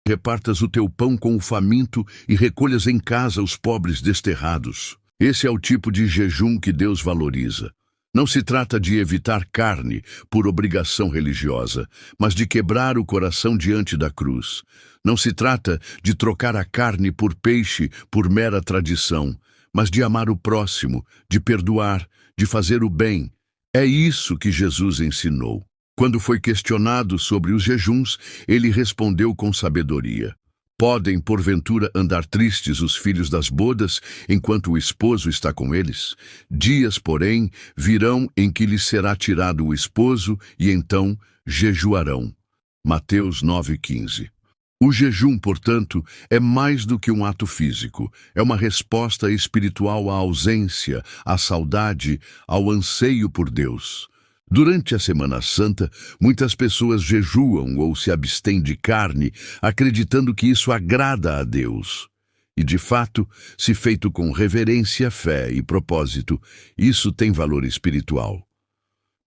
repartas o teu pão com o faminto e recolhas em casa os pobres desterrados. Esse é o tipo de jejum que Deus valoriza. Não se trata de evitar carne por obrigação religiosa, mas de quebrar o coração diante da cruz. Não se trata de trocar a carne por peixe por mera tradição, mas de amar o próximo, de perdoar, de fazer o bem. É isso que Jesus ensinou. Quando foi questionado sobre os jejuns, ele respondeu com sabedoria. Podem, porventura, andar tristes os filhos das bodas, enquanto o esposo está com eles? Dias, porém, virão em que lhes será tirado o esposo, e então jejuarão. Mateus 9,15. O jejum, portanto, é mais do que um ato físico. É uma resposta espiritual à ausência, à saudade, ao anseio por Deus. Durante a Semana Santa, muitas pessoas jejuam ou se abstêm de carne, acreditando que isso agrada a Deus. E, de fato, se feito com reverência, fé e propósito, isso tem valor espiritual.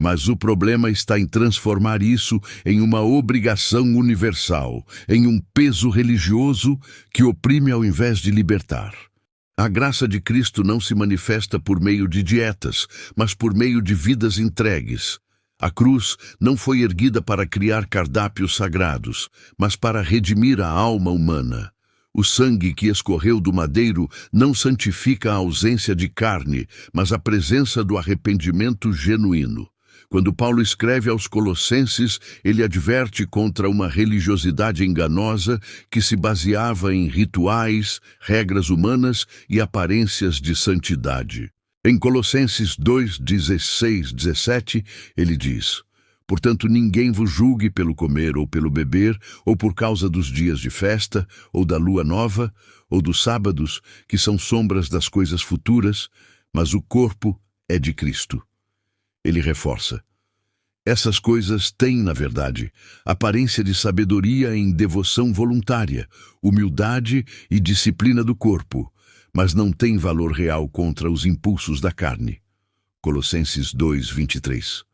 Mas o problema está em transformar isso em uma obrigação universal, em um peso religioso que oprime ao invés de libertar. A graça de Cristo não se manifesta por meio de dietas, mas por meio de vidas entregues. A cruz não foi erguida para criar cardápios sagrados, mas para redimir a alma humana. O sangue que escorreu do madeiro não santifica a ausência de carne, mas a presença do arrependimento genuíno. Quando Paulo escreve aos Colossenses, ele adverte contra uma religiosidade enganosa que se baseava em rituais, regras humanas e aparências de santidade. Em Colossenses 2:16-17, ele diz: Portanto, ninguém vos julgue pelo comer ou pelo beber, ou por causa dos dias de festa, ou da lua nova, ou dos sábados, que são sombras das coisas futuras, mas o corpo é de Cristo. Ele reforça: essas coisas têm, na verdade, aparência de sabedoria em devoção voluntária, humildade e disciplina do corpo, mas não têm valor real contra os impulsos da carne. Colossenses 2:23.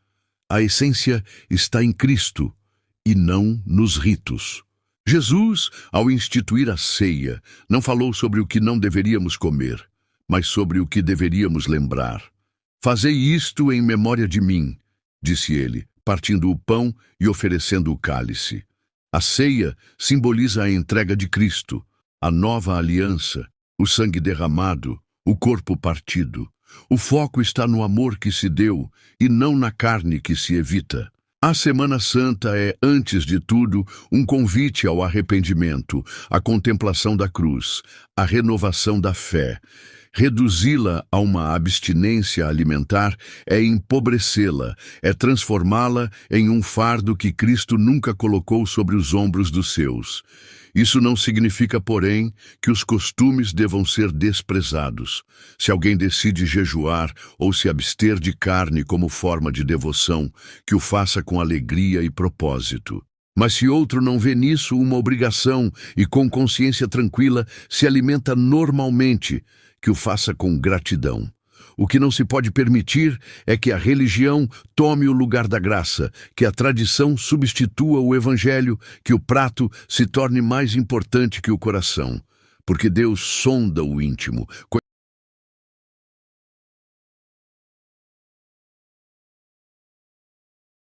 A essência está em Cristo e não nos ritos. Jesus, ao instituir a ceia, não falou sobre o que não deveríamos comer, mas sobre o que deveríamos lembrar. Fazei isto em memória de mim, disse ele, partindo o pão e oferecendo o cálice. A ceia simboliza a entrega de Cristo, a nova aliança, o sangue derramado, o corpo partido. O foco está no amor que se deu e não na carne que se evita. A Semana Santa é, antes de tudo, um convite ao arrependimento, à contemplação da cruz, à renovação da fé. Reduzi-la a uma abstinência alimentar é empobrecê-la, é transformá-la em um fardo que Cristo nunca colocou sobre os ombros dos seus. Isso não significa, porém, que os costumes devam ser desprezados. Se alguém decide jejuar ou se abster de carne como forma de devoção, que o faça com alegria e propósito. Mas se outro não vê nisso uma obrigação e com consciência tranquila se alimenta normalmente, que o faça com gratidão. O que não se pode permitir é que a religião tome o lugar da graça, que a tradição substitua o evangelho, que o prato se torne mais importante que o coração. Porque Deus sonda o íntimo,